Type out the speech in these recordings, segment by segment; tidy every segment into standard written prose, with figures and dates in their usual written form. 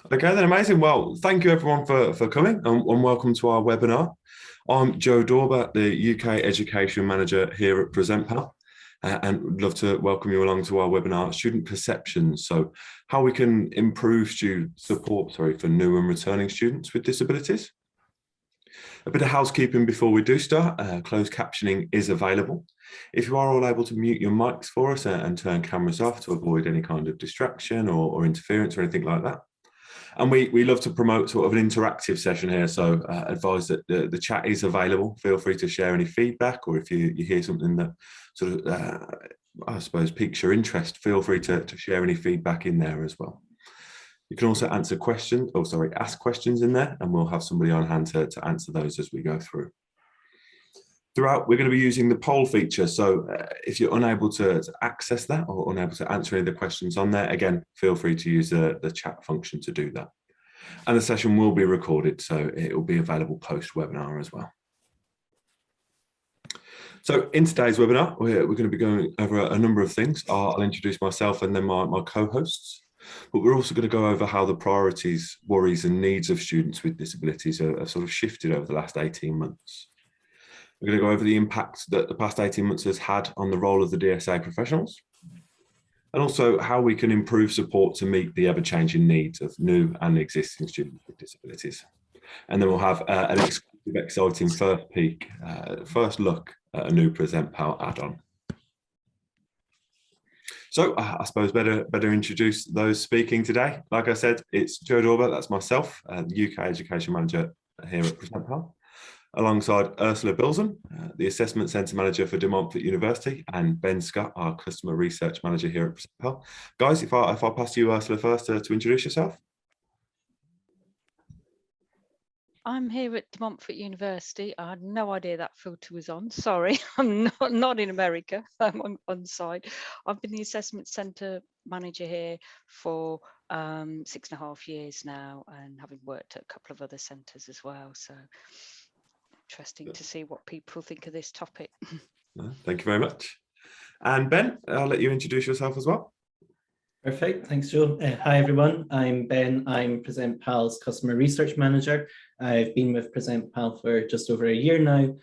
Okay, then amazing. Well, thank you everyone for coming and welcome to our webinar. I'm Joe Dorber, the UK Education Manager here at PresentPal, and would love to welcome you along to our webinar, Student Perceptions. So how we can improve student support, for new and returning students with disabilities. A bit of housekeeping before we do start. Closed captioning is available. If you are all able to mute your mics for us and turn cameras off to avoid any kind of distraction or interference or anything like that. And we love to promote sort of an interactive session here, so advise that the chat is available. Feel free to share any feedback, or if you hear something that sort of, I suppose, piques your interest, feel free to share any feedback in there as well. You can also ask questions in there, and we'll have somebody on hand to answer those as we go through. Throughout, we're going to be using the poll feature. So if you're unable to access that or unable to answer any of the questions on there, again, feel free to use the chat function to do that. And the session will be recorded, so it will be available post-webinar as well. So in today's webinar, we're going to be going over a number of things. I'll introduce myself and then my co-hosts. But we're also going to go over how the priorities, worries and needs of students with disabilities have sort of shifted over the last 18 months. We're going to go over the impact that the past 18 months has had on the role of the DSA professionals, and also how we can improve support to meet the ever-changing needs of new and existing students with disabilities. And then we'll have an exclusive, exciting first look at a new PresentPal add-on. So I suppose better introduce those speaking today. Like I said, it's Joe Dorber, that's myself, the UK Education Manager here at PresentPal, alongside Ursula Bilson, the Assessment Centre Manager for De Montfort University, and Ben Scott, our Customer Research Manager here at PresentPal. Guys, if I pass you, Ursula, first to introduce yourself. I'm here at De Montfort University. I had no idea that filter was on. Sorry, I'm not in America. I'm on site. I've been the Assessment Centre Manager here for 6.5 years now, and having worked at a couple of other centres as well. So interesting to see what people think of this topic. Thank you very much. And Ben, I'll let you introduce yourself as well. Perfect, thanks Joe. Hi everyone, I'm Ben. I'm PresentPal's Customer Research Manager. I've been with PresentPal for just over a year now.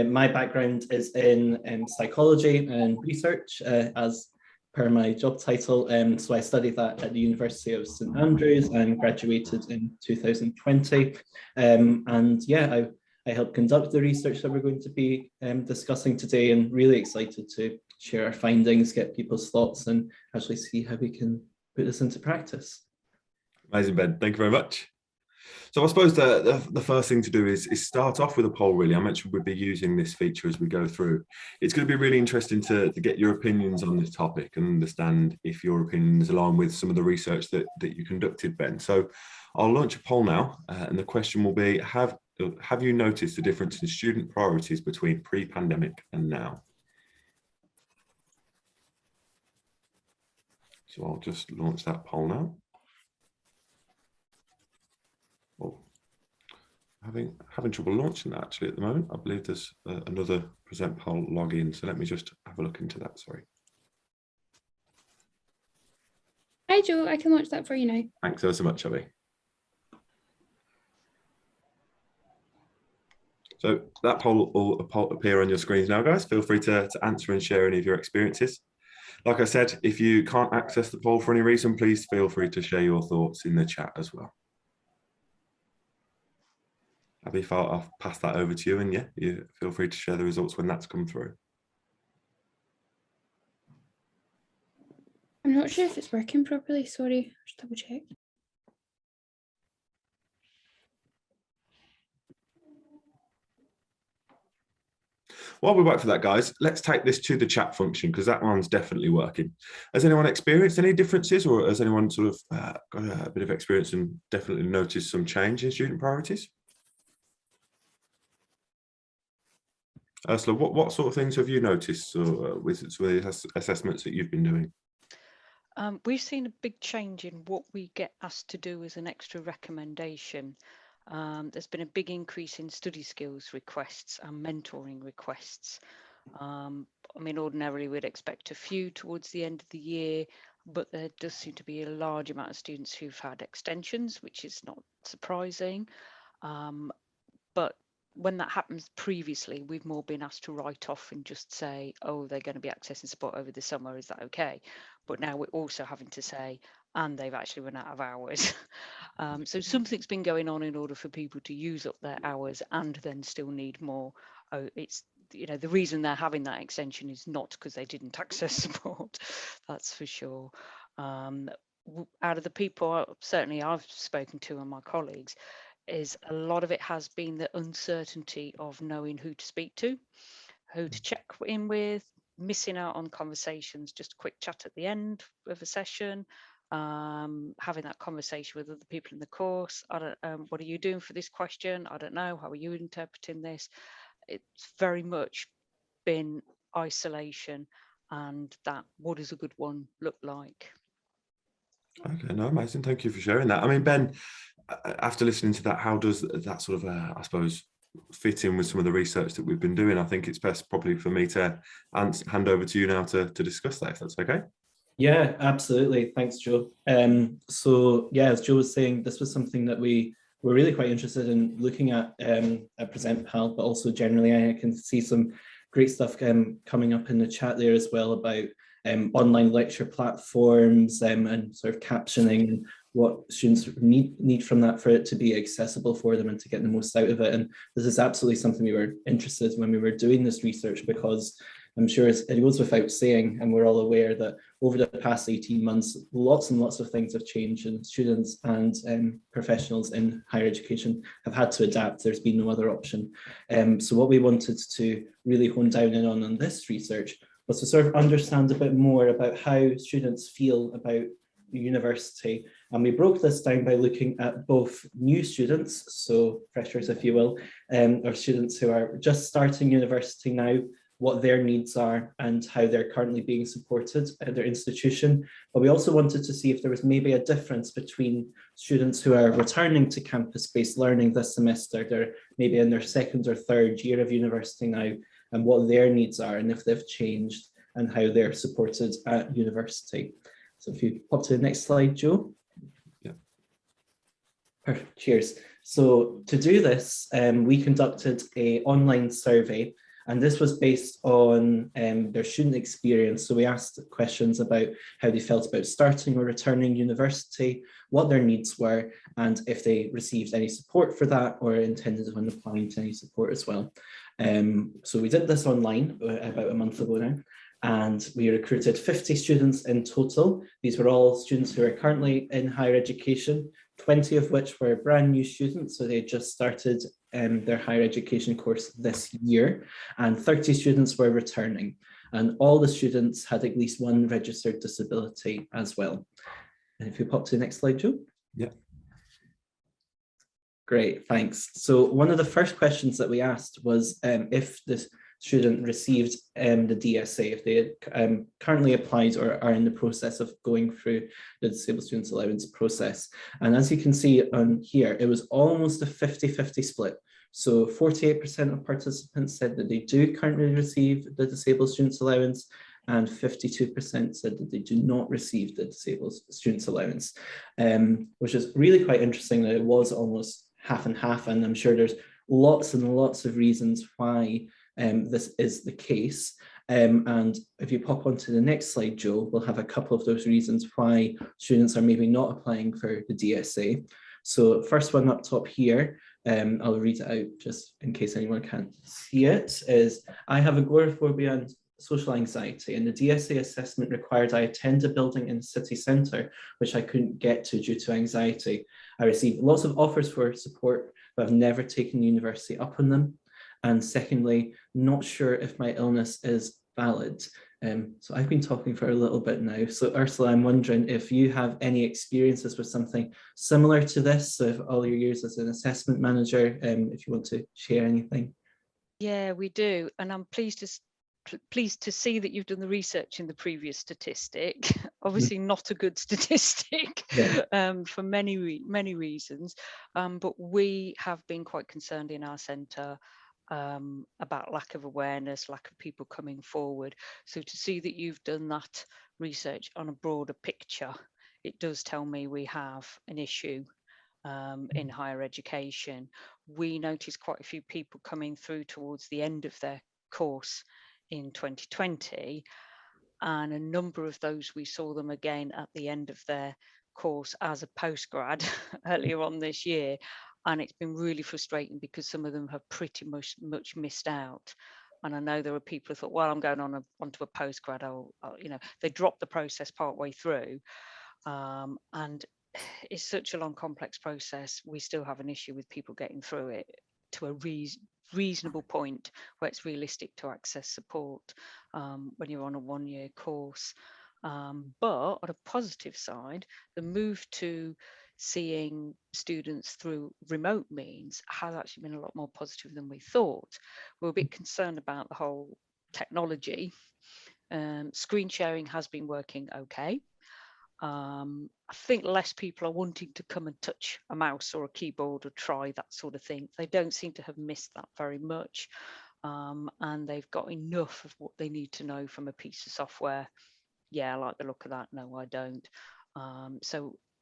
My background is in psychology and research, as per my job title. So I studied that at the University of St Andrews and graduated in 2020. And yeah, I helped conduct the research that we're going to be discussing today, and really excited to share our findings, get people's thoughts, and actually see how we can put this into practice. Amazing, Ben. Thank you very much. So I suppose the first thing to do is start off with a poll, really. I mentioned we'd be using this feature as we go through. It's going to be really interesting to get your opinions on this topic and understand if your opinions align with some of the research that you conducted, Ben. So I'll launch a poll now, and the question will be, have you noticed the difference in student priorities between pre-pandemic and now? So I'll just launch that poll now. Oh, having trouble launching that actually at the moment. I believe there's another PresentPal login. So let me just have a look into that. Sorry. Hi Joe, I can launch that for you now. Thanks so much, Abby. So that poll will appear on your screens now, guys. Feel free to answer and share any of your experiences. Like I said, if you can't access the poll for any reason, please feel free to share your thoughts in the chat as well. Abby, I'll pass that over to you, and yeah, you feel free to share the results when that's come through. I'm not sure if it's working properly, sorry, just double check. While we wait for that, guys, let's take this to the chat function, because that one's definitely working. Has anyone experienced any differences, or has anyone sort of got a bit of experience and definitely noticed some change in student priorities? Ursula, what sort of things have you noticed with the assessments that you've been doing? We've seen a big change in what we get asked to do as an extra recommendation. There's been a big increase in study skills requests and mentoring requests. I mean, ordinarily we'd expect a few towards the end of the year, but there does seem to be a large amount of students who've had extensions, which is not surprising. But when that happens previously, we've more been asked to write off and just say, oh, they're going to be accessing support over the summer, is that okay? But now we're also having to say, and they've actually run out of hours. So something's been going on in order for people to use up their hours and then still need more. Oh, it's, you know, the reason they're having that extension is not because they didn't access support, that's for sure. Out of the people certainly I've spoken to and my colleagues, is a lot of it has been the uncertainty of knowing who to speak to, who to check in with, missing out on conversations, just a quick chat at the end of a session, having that conversation with other people in the course. I don't, what are you doing for this question? I don't know. How are you interpreting this? It's very much been isolation, and that, what does a good one look like? Okay, no, amazing. Thank you for sharing that. I mean, Ben, after listening to that, how does that sort of, I suppose, fit in with some of the research that we've been doing? I think it's best probably for me to hand over to you now to discuss that, if that's okay. Yeah, absolutely. Thanks, Joe. So yeah, as Joe was saying, this was something that we were really quite interested in looking at Present PAL, but also generally I can see some great stuff coming up in the chat there as well about online lecture platforms and sort of captioning and what students need from that for it to be accessible for them and to get the most out of it. And this is absolutely something we were interested in when we were doing this research, because I'm sure it goes without saying, and we're all aware that over the past 18 months, lots and lots of things have changed, and students and professionals in higher education have had to adapt. There's been no other option. So what we wanted to really hone down in on this research was to sort of understand a bit more about how students feel about university. And we broke this down by looking at both new students, so freshers, if you will, or students who are just starting university now, what their needs are and how they're currently being supported at their institution. But we also wanted to see if there was maybe a difference between students who are returning to campus-based learning this semester, they're maybe in their second or third year of university now, and what their needs are and if they've changed and how they're supported at university. So if you pop to the next slide, Joe. Yeah. Perfect, cheers. So to do this, we conducted an online survey, and this was based on their student experience. So we asked questions about how they felt about starting or returning university, what their needs were, and if they received any support for that or intended on applying to any support as well. So we did this online about a month ago now, and we recruited 50 students in total. These were all students who are currently in higher education, 20 of which were brand new students, so they just started their higher education course this year, and 30 students were returning. And all the students had at least one registered disability as well. And if you pop to the next slide, Joe. Yeah. Great, thanks. So one of the first questions that we asked was if this student received the DSA, if they had currently applied or are in the process of going through the Disabled Students Allowance process. And as you can see on here, it was almost a 50-50 split. So 48% of participants said that they do currently receive the Disabled Students Allowance, and 52% said that they do not receive the Disabled Students Allowance, which is really quite interesting that it was almost half and half. And I'm sure there's lots and lots of reasons why this is the case. And if you pop onto the next slide, Joe, we'll have a couple of those reasons why students are maybe not applying for the DSA. So first one up top here, I'll read it out just in case anyone can't see it, is I have agoraphobia and social anxiety, and the DSA assessment required I attend a building in the city centre, which I couldn't get to due to anxiety. I received lots of offers for support, but I've never taken university up on them. And secondly, not sure if my illness is valid. So I've been talking for a little bit now. So Ursula, I'm wondering if you have any experiences with something similar to this, so if all your years as an assessment manager, if you want to share anything. Yeah, we do. And I'm pleased to see that you've done the research in the previous statistic. Obviously not a good statistic, yeah. For many reasons, but we have been quite concerned in our centre about lack of awareness, lack of people coming forward. So to see that you've done that research on a broader picture, it does tell me we have an issue in higher education. We noticed quite a few people coming through towards the end of their course in 2020, and a number of those we saw them again at the end of their course as a postgrad earlier on this year. And it's been really frustrating because some of them have pretty much missed out. And I know there are people who thought, well, I'm going onto a postgrad. I'll, they dropped the process partway through. And it's such a long, complex process. We still have an issue with people getting through it to a reasonable point where it's realistic to access support when you're on a one-year course. But on a positive side, the move to seeing students through remote means has actually been a lot more positive than we thought. We're a bit concerned about the whole technology. Screen sharing has been working okay. I think less people are wanting to come and touch a mouse or a keyboard or try that sort of thing. They don't seem to have missed that very much. And they've got enough of what they need to know from a piece of software. Yeah, I like the look of that. No, I don't.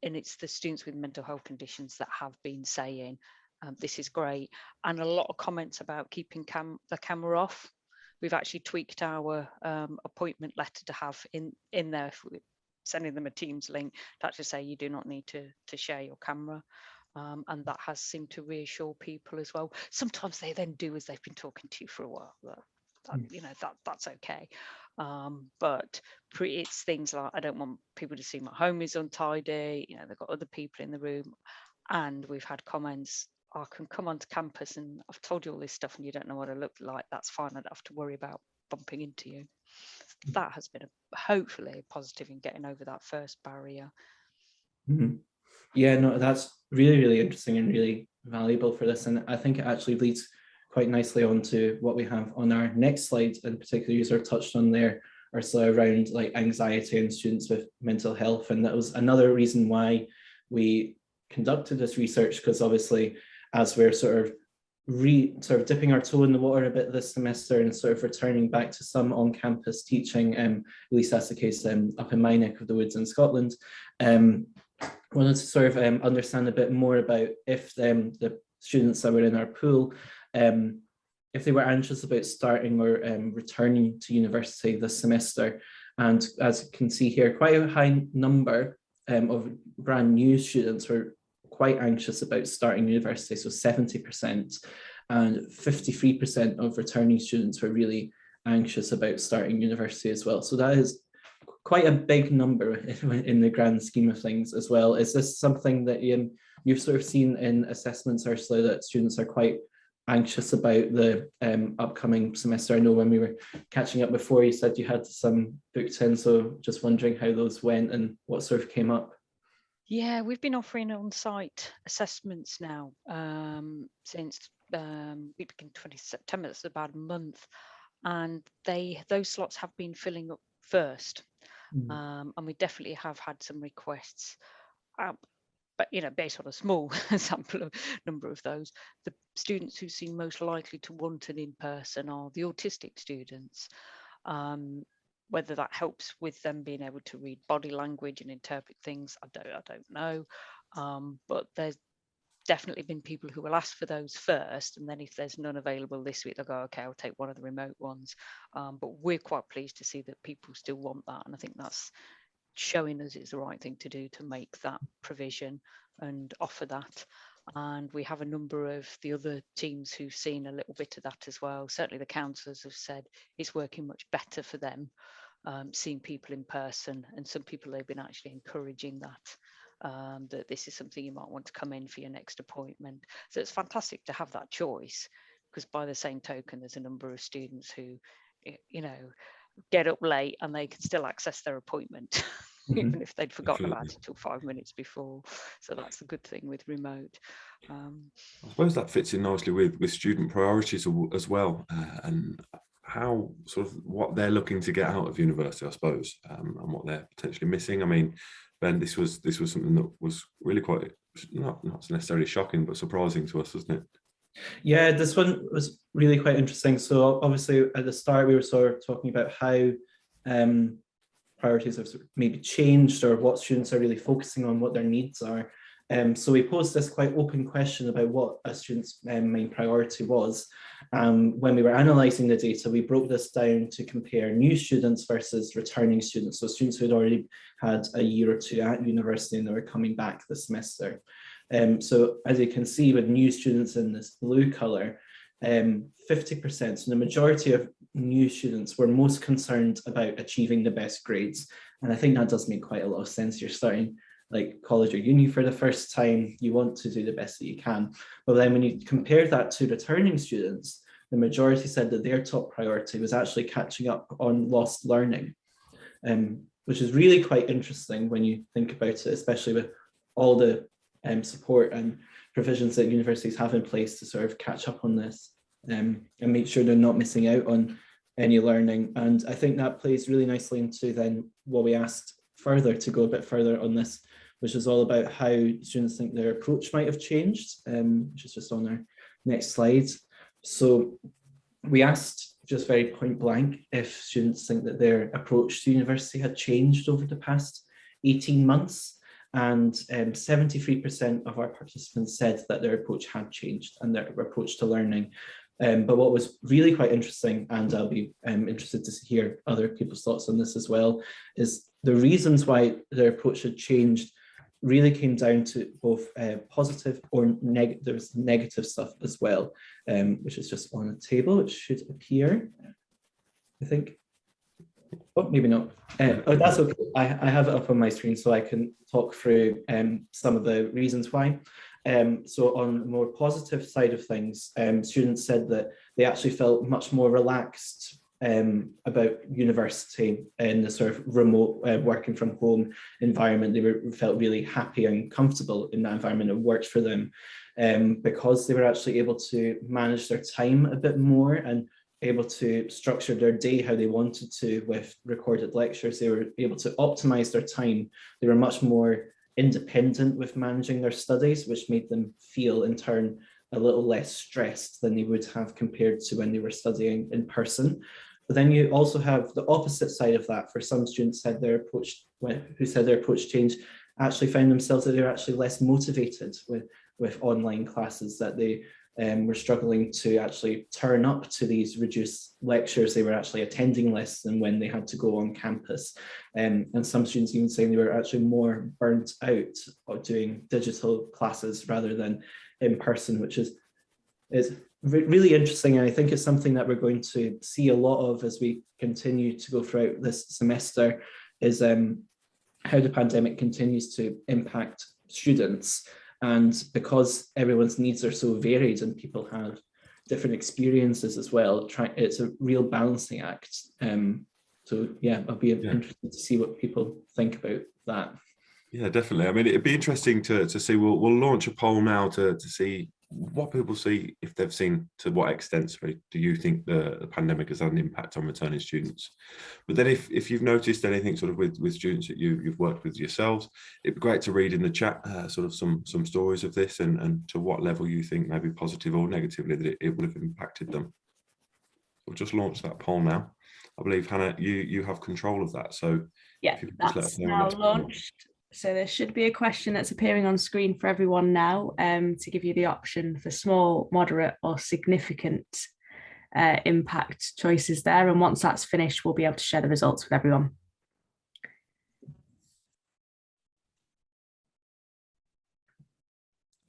And it's the students with mental health conditions that have been saying, this is great. And a lot of comments about keeping the camera off. We've actually tweaked our appointment letter to have in there, sending them a Teams link to actually say you do not need to share your camera. And that has seemed to reassure people as well. Sometimes they then do as they've been talking to you for a while. That's okay. But it's things like, I don't want people to see my home is untidy. They've got other people in the room. And we've had comments, I can come onto campus and I've told you all this stuff and you don't know what I look like. That's fine. I don't have to worry about bumping into you. That has been hopefully a positive in getting over that first barrier. Mm-hmm. Yeah, no, that's really, really interesting and really valuable for this. And I think it actually leads quite nicely onto what we have on our next slide, in particular you sort of touched on there, Ursula, around like anxiety and students with mental health. And that was another reason why we conducted this research, because obviously as we're sort of dipping our toe in the water a bit this semester and sort of returning back to some on-campus teaching, at least that's the case up in my neck of the woods in Scotland. Wanted to sort of understand a bit more about if the students that were in our pool, if they were anxious about starting or returning to university this semester. And as you can see here, quite a high number of brand new students were quite anxious about starting university, so 70%, and 53% of returning students were really anxious about starting university as well. So that is quite a big number in the grand scheme of things as well. Is this something that you've sort of seen in assessments, Ursula, that students are quite anxious about the upcoming semester? I know when we were catching up before, you said you had some booked in, so just wondering how those went and what sort of came up. Yeah, we've been offering on-site assessments now since we began 20 September, that's about a month. And those slots have been filling up first. And we definitely have had some requests. But based on a small sample of number of those, the students who seem most likely to want an in-person are the autistic students. Whether that helps with them being able to read body language and interpret things, I don't know. But there's definitely been people who will ask for those first, and then if there's none available this week, they'll go, okay, I'll take one of the remote ones. But we're quite pleased to see that people still want that, and I think that's showing us it's the right thing to do to make that provision and offer that. And we have a number of the other teams who've seen a little bit of that as well. Certainly the counsellors have said it's working much better for them, seeing people in person, and some people have been actually encouraging that, that this is something you might want to come in for your next appointment. So it's fantastic to have that choice, because by the same token, there's a number of students who, get up late and they can still access their appointment, even if they'd forgotten about it till 5 minutes before. So that's the good thing with remote. I suppose that fits in nicely with student priorities as well, and how sort of what they're looking to get out of university, I suppose, and what they're potentially missing. I mean, Ben, this was something that was really quite not necessarily shocking, but surprising to us, wasn't it? Yeah, this one was really quite interesting. So obviously at the start, we were sort of talking about how priorities have sort of maybe changed or what students are really focusing on, what their needs are. So we posed this quite open question about what a student's main priority was. When we were analysing the data, we broke this down to compare new students versus returning students. So students who had already had a year or two at university and they were coming back this semester. So as you can see with new students in this blue colour, 50%, so the majority of new students were most concerned about achieving the best grades. And I think that does make quite a lot of sense. You're starting like college or uni for the first time, you want to do the best that you can. But then when you compare that to returning students, the majority said that their top priority was actually catching up on lost learning, which is really quite interesting when you think about it, especially with all the support and provisions that universities have in place to sort of catch up on this and make sure they're not missing out on any learning. And I think that plays really nicely into then what we asked further, to go a bit further on this, which is all about how students think their approach might have changed, which is just on our next slide. So we asked just very point blank if students think that their approach to university had changed over the past 18 months. And 73% of our participants said that their approach had changed and their approach to learning. But what was really quite interesting, and I'll be interested to hear other people's thoughts on this as well, is the reasons why their approach had changed really came down to both positive or there's negative stuff as well, which is just on a table, which should appear, I think. Oh, maybe not. Oh, that's okay. I have it up on my screen so I can talk through some of the reasons why. So on the more positive side of things, students said that they actually felt much more relaxed about university in the sort of remote working from home environment. They felt really happy and comfortable in that environment. It worked for them because they were actually able to manage their time a bit more and able to structure their day how they wanted to with recorded lectures. They were able to optimize their time. They were much more independent with managing their studies, which made them feel in turn a little less stressed than they would have compared to when they were studying in person. But then you also have the opposite side of that. For some students who said their approach changed, actually found themselves that they were actually less motivated with online classes, that they were struggling to actually turn up to these reduced lectures. They were actually attending less than when they had to go on campus. And some students even saying they were actually more burnt out of doing digital classes rather than in person, which is really interesting. And I think it's something that we're going to see a lot of as we continue to go throughout this semester, is how the pandemic continues to impact students. And because everyone's needs are so varied and people have different experiences as well, it's a real balancing act. So yeah, I'll be interested to see what people think about that. Yeah, definitely. I mean, it'd be interesting to see. We'll launch a poll now to see what people see, if they've seen to what extent do you think the pandemic has had an impact on returning students. But then if you've noticed anything sort of with students that you've worked with yourselves, it'd be great to read in the chat sort of some stories of this and to what level you think, maybe positive or negatively, that it would have impacted them. We'll just launch that poll now. I believe, Hannah, you have control of that. So yeah, that's now launched. So there should be a question that's appearing on screen for everyone now, to give you the option for small, moderate or significant impact choices there. And once that's finished, we'll be able to share the results with everyone.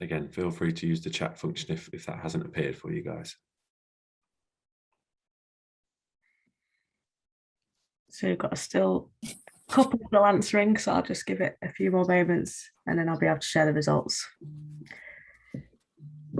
Again, feel free to use the chat function if that hasn't appeared for you guys. So we've got still couple still answering, so I'll just give it a few more moments and then I'll be able to share the results.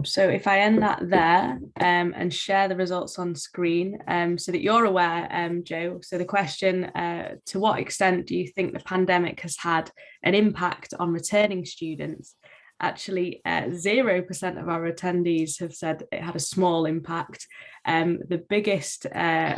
So if I end that there and share the results on screen so that you're aware, Joe, so the question, to what extent do you think the pandemic has had an impact on returning students? Actually, 0% of our attendees have said it had a small impact. The biggest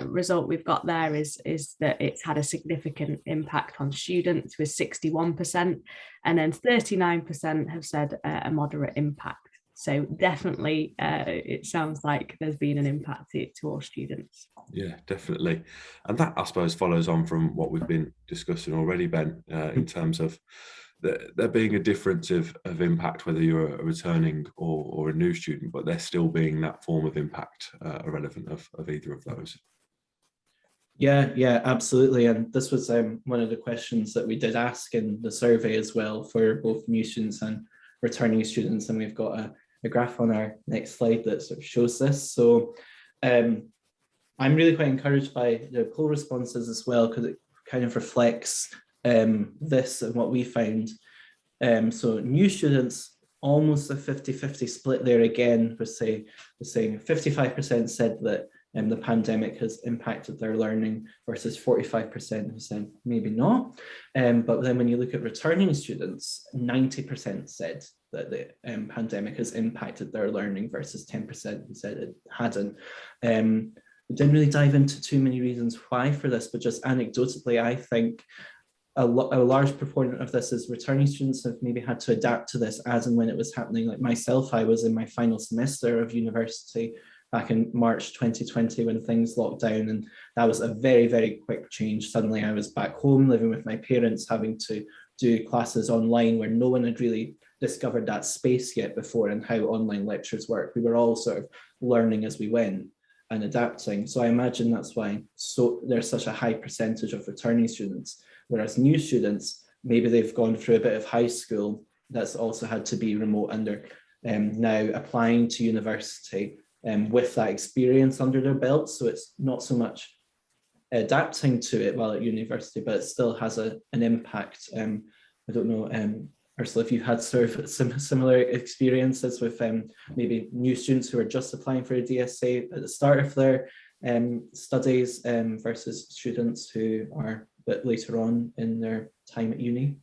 result we've got there is that it's had a significant impact on students, with 61%, and then 39% have said a moderate impact. So definitely, it sounds like there's been an impact to all students. Yeah, definitely. And that, I suppose, follows on from what we've been discussing already, Ben, in terms of there being a difference of impact, whether you're a returning or a new student, but there still being that form of impact irrelevant of either of those. Yeah, absolutely. And this was one of the questions that we did ask in the survey as well for both new students and returning students. And we've got a graph on our next slide that sort of shows this. So I'm really quite encouraged by the poll responses as well, because it kind of reflects this and what we found. So new students, almost a 50-50 split there again, was saying 55% said that the pandemic has impacted their learning versus 45% who said maybe not. But then when you look at returning students, 90% said that the pandemic has impacted their learning versus 10% who said it hadn't. We didn't really dive into too many reasons why for this, but just anecdotally, I think a large proponent of this is returning students have maybe had to adapt to this as and when it was happening. Like myself, I was in my final semester of university back in March 2020 when things locked down, and that was a very, very quick change. Suddenly I was back home living with my parents, having to do classes online where no one had really discovered that space yet before and how online lectures work. We were all sort of learning as we went and adapting. So I imagine that's why there's such a high percentage of returning students, whereas new students, maybe they've gone through a bit of high school that's also had to be remote and they're now applying to university with that experience under their belt. So it's not so much adapting to it while at university, but it still has an impact. I don't know, Ursula, if you had sort of similar experiences with maybe new students who are just applying for a DSA at the start of their studies versus students who are a bit later on in their time at uni.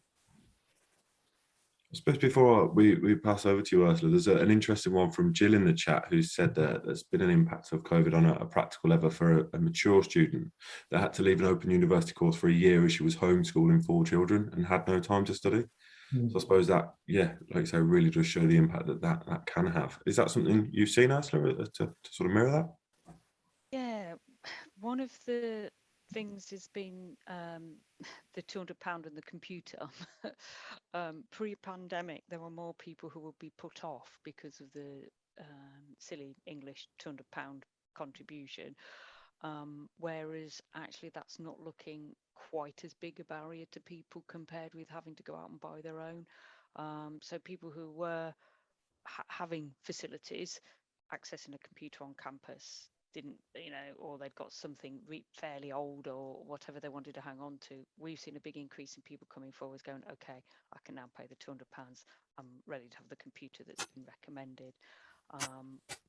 I suppose before we pass over to you, Ursula, there's an interesting one from Jill in the chat who said that there's been an impact of COVID on a practical level for a mature student that had to leave an open university course for a year as she was homeschooling 4 children and had no time to study. So I suppose that, yeah, like you say, really does show the impact that can have. Is that something you've seen, Ursula, to sort of mirror that? Yeah, one of the things has been the £200 and the computer. Pre-pandemic, there were more people who would be put off because of the silly English £200 contribution. Whereas actually that's not looking quite as big a barrier to people compared with having to go out and buy their own. So people who were having facilities, accessing a computer on campus, didn't, or they'd got something fairly old or whatever they wanted to hang on to. We've seen a big increase in people coming forward going, okay, I can now pay the £200. I'm ready to have the computer that's been recommended.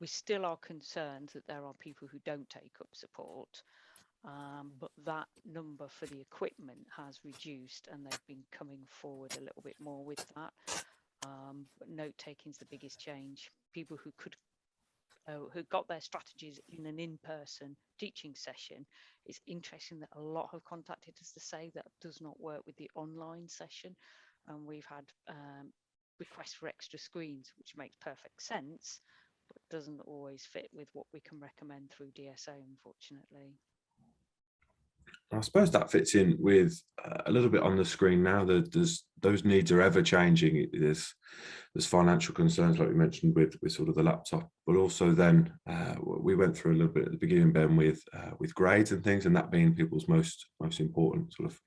We still are concerned that there are people who don't take up support, but that number for the equipment has reduced and they've been coming forward a little bit more with that. But note taking is the biggest change. People who got their strategies in an in-person teaching session. It's interesting that a lot have contacted us to say that does not work with the online session, and we've had requests for extra screens, which makes perfect sense, but doesn't always fit with what we can recommend through DSO, unfortunately. I suppose that fits in with a little bit on the screen now. Those needs are ever changing. There's financial concerns, like we mentioned, with sort of the laptop, but also then we went through a little bit at the beginning, Ben, with grades and things, and that being people's most important sort of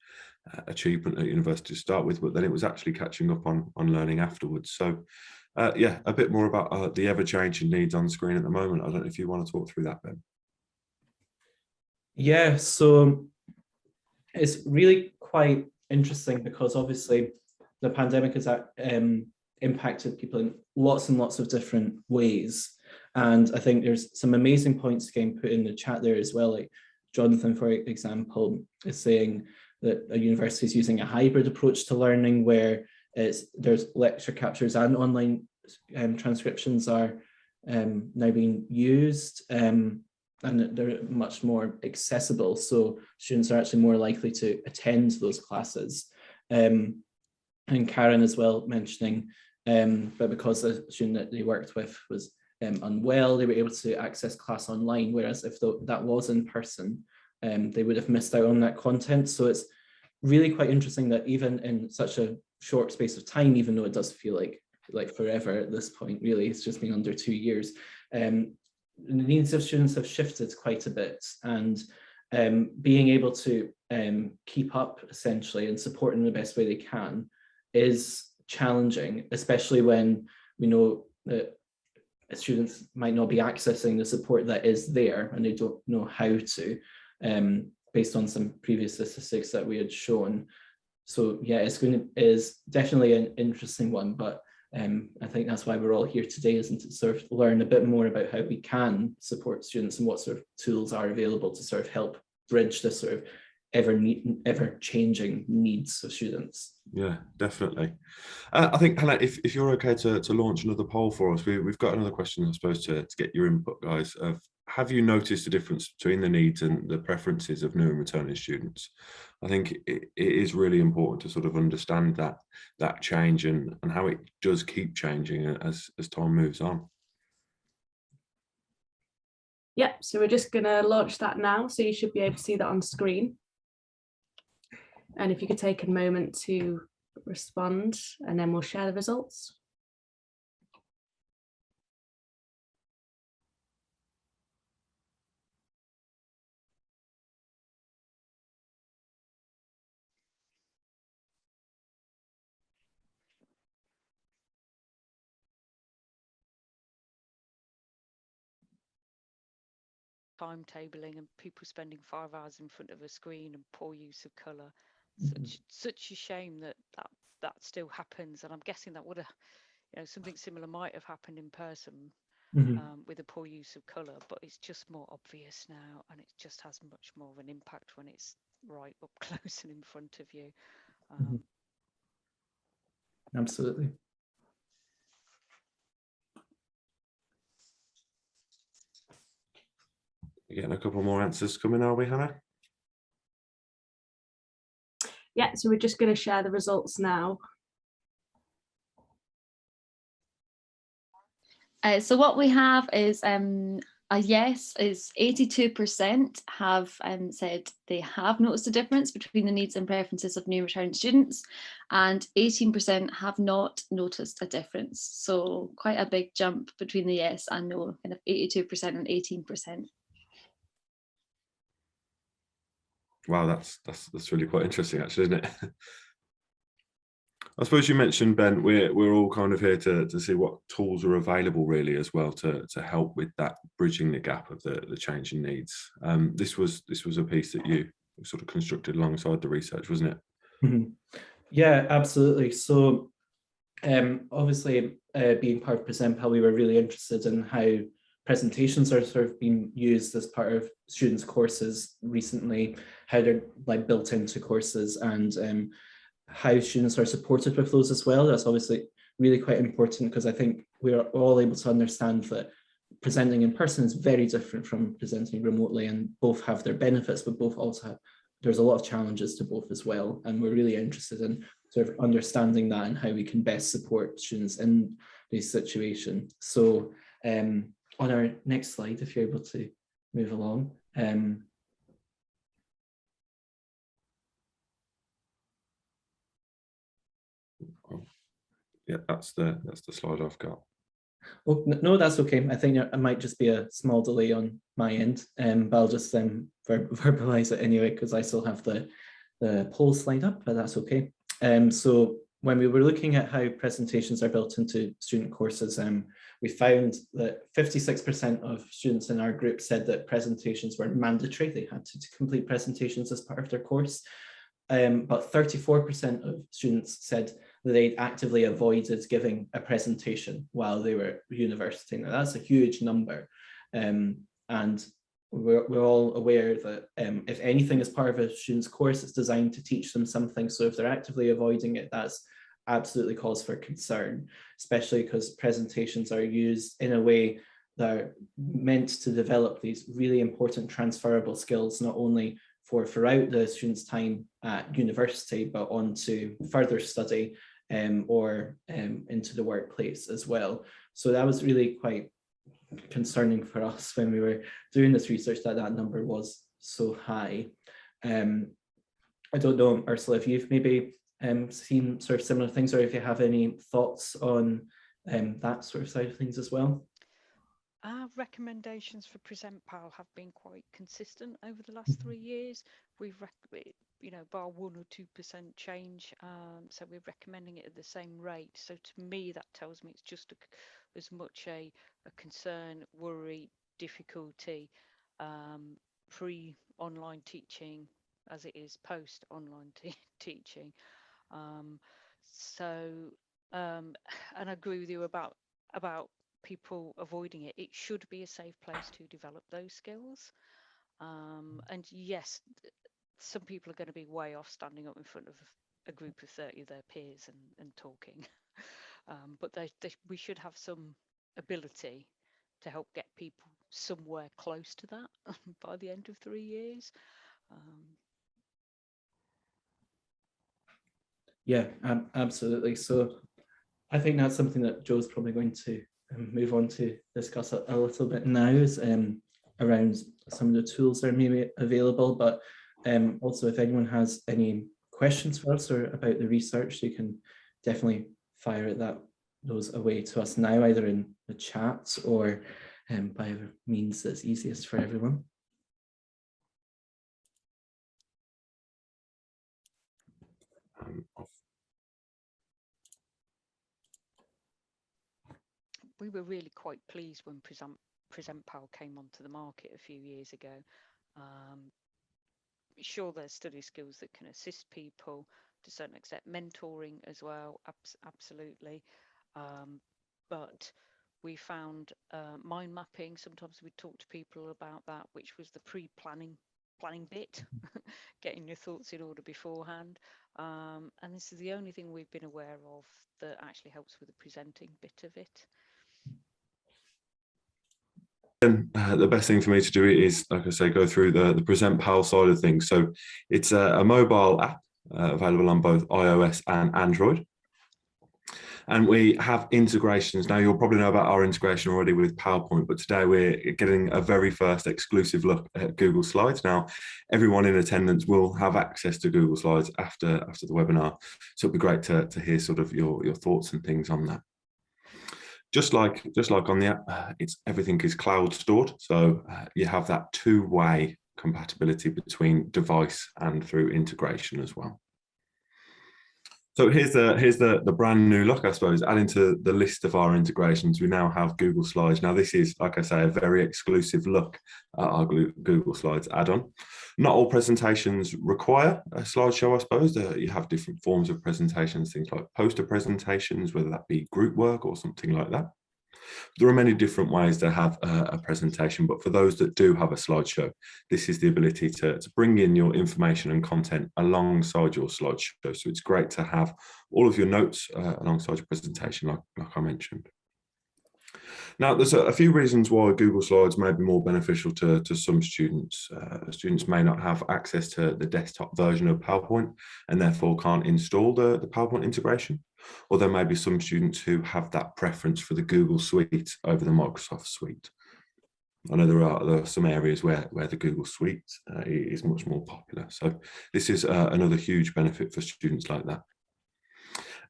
achievement at university to start with. But then it was actually catching up on learning afterwards. So yeah, a bit more about the ever changing needs on screen at the moment. I don't know if you want to talk through that, Ben. Yeah, so it's really quite interesting because obviously the pandemic has impacted people in lots and lots of different ways. And I think there's some amazing points again put in the chat there as well. Like Jonathan, for example, is saying that a university is using a hybrid approach to learning where there's lecture captures and online transcriptions are now being used. And they're much more accessible. So students are actually more likely to attend those classes. And Karen as well mentioning but because the student that they worked with was unwell, they were able to access class online, whereas if that was in person, they would have missed out on that content. So it's really quite interesting that even in such a short space of time, even though it does feel like forever at this point, really, it's just been under 2 years, the needs of students have shifted quite a bit, and being able to keep up essentially and support in the best way they can is challenging, especially when we know that students might not be accessing the support that is there and they don't know how to, based on some previous statistics that we had shown. So yeah, is definitely an interesting one, but I think that's why we're all here today, isn't it? Sort of learn a bit more about how we can support students and what sort of tools are available to sort of help bridge this sort of ever-changing needs of students. Yeah, definitely. I think, Hannah, if you're okay to launch another poll for us, we've got another question, I suppose, to get your input, guys. Have you noticed a difference between the needs and the preferences of new and returning students? I think it is really important to sort of understand that change and how it does keep changing as time moves on. Yeah, so we're just going to launch that now, so you should be able to see that on screen. And if you could take a moment to respond, and then we'll share the results. Timetabling and people spending 5 hours in front of a screen and poor use of colour. Such a shame that still happens, and I'm guessing that would have, something similar might have happened in person with a poor use of colour, but it's just more obvious now, and it just has much more of an impact when it's right up close and in front of you. Absolutely. We're getting a couple more answers coming, are we, Hannah? Yeah, so we're just going to share the results now. So what we have is a yes is 82% have said they have noticed a difference between the needs and preferences of new returning students, and 18% have not noticed a difference. So quite a big jump between the yes and no, kind of 82% and 18%. Wow, that's really quite interesting, actually, isn't it? I suppose you mentioned, Ben, we're all kind of here to see what tools are available, really, as well, to help with that bridging the gap of the changing needs. This was a piece that you sort of constructed alongside the research, wasn't it? Yeah, absolutely. So obviously, being part of PresentPal, we were really interested in how presentations are sort of being used as part of students' courses recently, how they're like built into courses, and how students are supported with those as well. That's obviously really quite important, because I think we're all able to understand that presenting in person is very different from presenting remotely, and both have their benefits, but both also have, there's a lot of challenges to both as well. And we're really interested in sort of understanding that and how we can best support students in this situation. So on our next slide, if you're able to move along. Yeah, that's the slide I've got. Oh, no, that's okay. I think it might just be a small delay on my end, but I'll just verbalize it anyway, because I still have the poll slide up, but that's okay. So when we were looking at how presentations are built into student courses, we found that 56% of students in our group said that presentations were mandatory. They had to complete presentations as part of their course. But 34% of students said that they'd actively avoided giving a presentation while they were at university. Now that's a huge number. And we're all aware that if anything is part of a student's course, it's designed to teach them something. So if they're actively avoiding it, that's absolutely cause for concern, especially because presentations are used in a way that are meant to develop these really important transferable skills, not only throughout the student's time at university, but on to further study or into the workplace as well. So that was really quite concerning for us when we were doing this research, that number was so high. I don't know, Ursula, if you've maybe seen sort of similar things, or if you have any thoughts on that sort of side of things as well. Our recommendations for Present PAL have been quite consistent over the last 3 years. We've, bar 1 or 2% change, so we're recommending it at the same rate. So to me, that tells me it's just as much a concern, worry, difficulty pre-online teaching as it is post-online teaching. And I agree with you about people avoiding it. It should be a safe place to develop those skills. And yes, some people are going to be way off standing up in front of a group of 30 of their peers and talking. But we should have some ability to help get people somewhere close to that by the end of 3 years. Yeah, absolutely. So I think that's something that Joe's probably going to move on to discuss a little bit now, is around some of the tools that are maybe available, but also if anyone has any questions for us or about the research, you can definitely fire those away to us now, either in the chat or by whatever means that's easiest for everyone. We were really quite pleased when Present PAL came onto the market a few years ago. Sure, there's study skills that can assist people to a certain extent, mentoring as well, absolutely. But we found mind mapping. Sometimes we talk to people about that, which was the planning bit, getting your thoughts in order beforehand. And this is the only thing we've been aware of that actually helps with the presenting bit of it. The best thing for me to do is, like I say, go through the Present PAL side of things. So it's a mobile app available on both iOS and Android. And we have integrations. Now, you'll probably know about our integration already with PowerPoint, but today we're getting a very first exclusive look at Google Slides. Now, everyone in attendance will have access to Google Slides after the webinar. So it'd be great to hear sort of your thoughts and things on that. Just like on the app, everything is cloud stored. So you have that two-way compatibility between device and through integration as well. So here's the brand new look, I suppose. Adding to the list of our integrations, we now have Google Slides. Now this is, like I say, a very exclusive look at our Google Slides add-on. Not all presentations require a slideshow, I suppose. You have different forms of presentations, things like poster presentations, whether that be group work or something like that. There are many different ways to have a presentation, but for those that do have a slideshow, this is the ability to bring in your information and content alongside your slideshow. So it's great to have all of your notes alongside your presentation, like I mentioned. Now, there's a few reasons why Google Slides may be more beneficial to some students. Students may not have access to the desktop version of PowerPoint and therefore can't install the PowerPoint integration. Or there may be some students who have that preference for the Google Suite over the Microsoft Suite. I know there are some areas where the Google Suite is much more popular. So this is another huge benefit for students like that.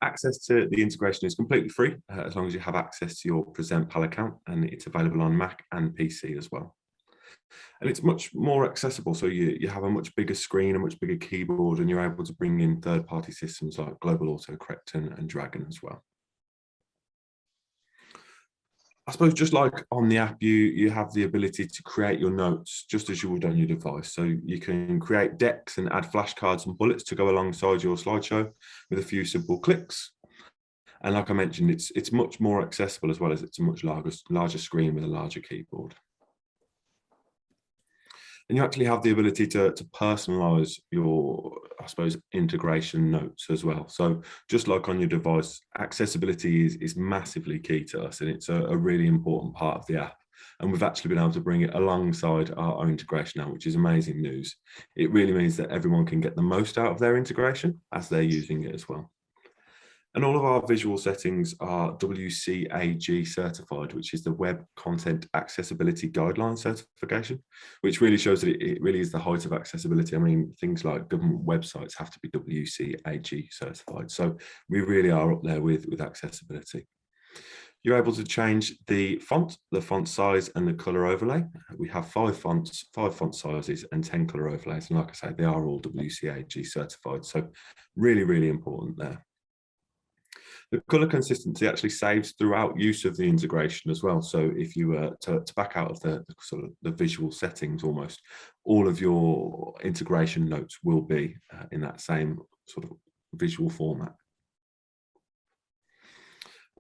Access to the integration is completely free as long as you have access to your Present PAL account, and it's available on Mac and PC as well. And it's much more accessible, so you have a much bigger screen, a much bigger keyboard, and you're able to bring in third-party systems like Global Autocorrect and Dragon as well. I suppose just like on the app, you have the ability to create your notes just as you would on your device. So you can create decks and add flashcards and bullets to go alongside your slideshow with a few simple clicks. And like I mentioned, it's much more accessible, as well as it's a much larger screen with a larger keyboard. And you actually have the ability to personalize your, I suppose, integration notes as well. So just like on your device, accessibility is massively key to us, and it's a really important part of the app. And we've actually been able to bring it alongside our integration now, which is amazing news. It really means that everyone can get the most out of their integration as they're using it as well. And all of our visual settings are WCAG certified, which is the Web Content Accessibility Guideline certification, which really shows that it really is the height of accessibility. I mean, things like government websites have to be WCAG certified. So we really are up there with accessibility. You're able to change the font size and the color overlay. We have 5 font sizes and 10 color overlays. And like I say, they are all WCAG certified. So really, really important there. The color consistency actually saves throughout use of the integration as well. So if you were to back out of the sort of the visual settings, almost all of your integration notes will be in that same sort of visual format.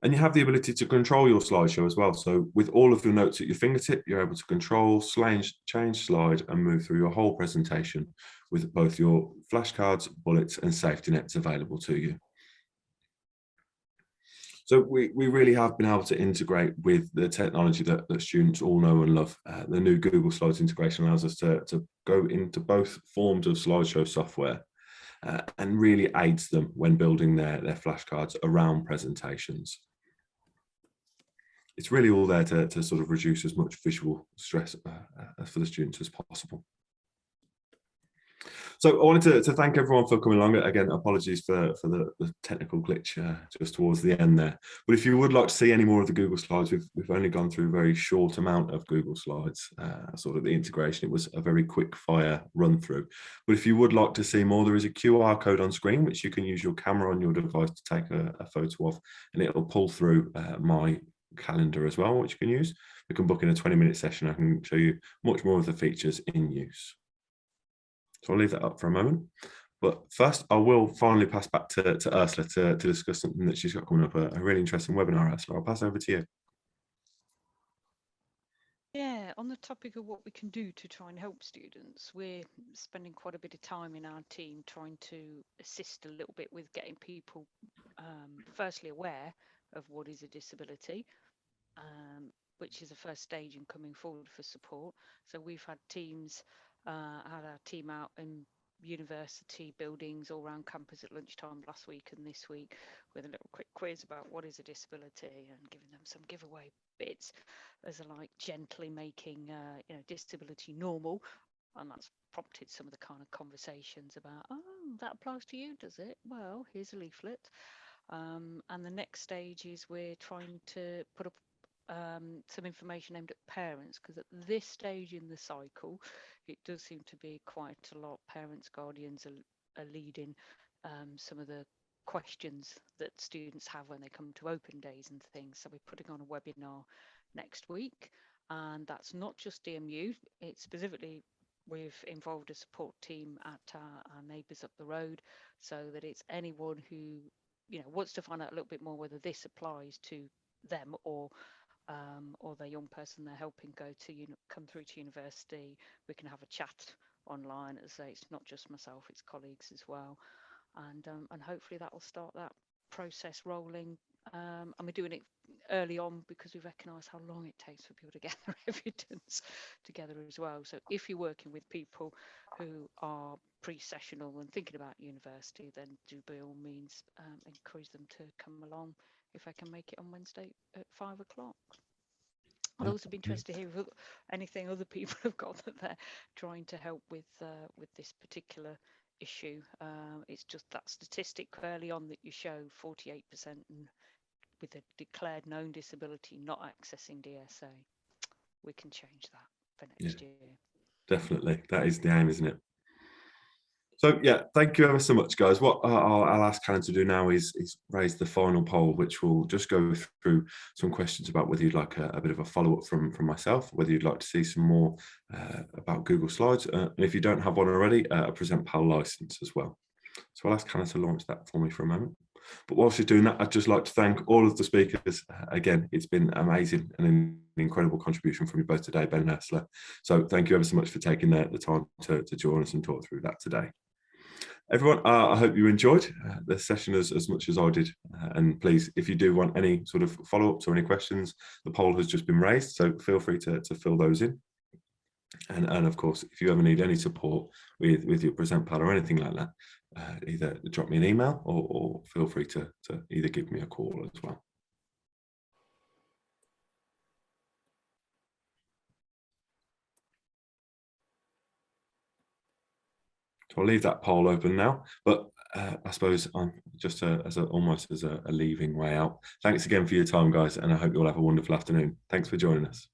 And you have the ability to control your slideshow as well. So with all of your notes at your fingertip, you're able to control, change slide, and move through your whole presentation with both your flashcards, bullets, and safety nets available to you. So we really have been able to integrate with the technology that students all know and love. The new Google Slides integration allows us to go into both forms of slideshow software and really aids them when building their flashcards around presentations. It's really all there to sort of reduce as much visual stress for the students as possible. So I wanted to thank everyone for coming along. Again, apologies for the technical glitch just towards the end there. But if you would like to see any more of the Google Slides, we've only gone through a very short amount of Google Slides, sort of the integration. It was a very quick fire run through. But if you would like to see more, there is a QR code on screen, which you can use your camera on your device to take a photo of, and it'll pull through my calendar as well, which you can use. We can book in a 20-minute session. I can show you much more of the features in use. So I'll leave that up for a moment. But first, I will finally pass back to Ursula to discuss something that she's got coming up, a really interesting webinar, Ursula. I'll pass over to you. Yeah, on the topic of what we can do to try and help students, we're spending quite a bit of time in our team trying to assist a little bit with getting people firstly aware of what is a disability, which is the first stage in coming forward for support. So we've had teams, had our team out in university buildings all around campus at lunchtime last week and this week with a little quick quiz about what is a disability and giving them some giveaway bits as a like gently making disability normal, and that's prompted some of the kind of conversations about, oh, that applies to you, does it? Well, here's a leaflet. And the next stage is we're trying to put up some information aimed at parents, because at this stage in the cycle it does seem to be quite a lot. Parents, guardians are leading some of the questions that students have when they come to open days and things. So we're putting on a webinar next week, and that's not just DMU, it's specifically we've involved a support team at our neighbours up the road, so that it's anyone who wants to find out a little bit more whether this applies to them or the young person they're helping come through to university. We can have a chat online. As I say, it's not just myself, it's colleagues as well, and hopefully that will start that process rolling. And we're doing it early on because we recognise how long it takes for people to get their evidence together as well. So if you're working with people who are pre-sessional and thinking about university, then do by all means encourage them to come along if I can make it on Wednesday at 5 o'clock. I'd also be interested to hear anything other people have got that they're trying to help with this particular issue. It's just that statistic early on that you show 48% with a declared known disability not accessing DSA. We can change that for next year. Definitely, that is the aim, isn't it? So yeah, thank you ever so much, guys. What I'll ask Helen to do now is raise the final poll, which will just go through some questions about whether you'd like a bit of a follow-up from myself, whether you'd like to see some more about Google Slides, and if you don't have one already, a Present Pal license as well. So I'll ask Helen to launch that for me for a moment. But while she's doing that, I'd just like to thank all of the speakers. Again, it's been amazing and an incredible contribution from you both today, Ben and Ursula. So thank you ever so much for taking the time to join us and talk through that today. Everyone, I hope you enjoyed the session as much as I did. And please, if you do want any sort of follow-ups or any questions, the poll has just been raised, so feel free to fill those in. And of course, if you ever need any support with your Present Pal or anything like that, either drop me an email or feel free to either give me a call as well. So I'll leave that poll open now, but I suppose I'm just almost as a leaving way out. Thanks again for your time, guys, and I hope you all have a wonderful afternoon. Thanks for joining us.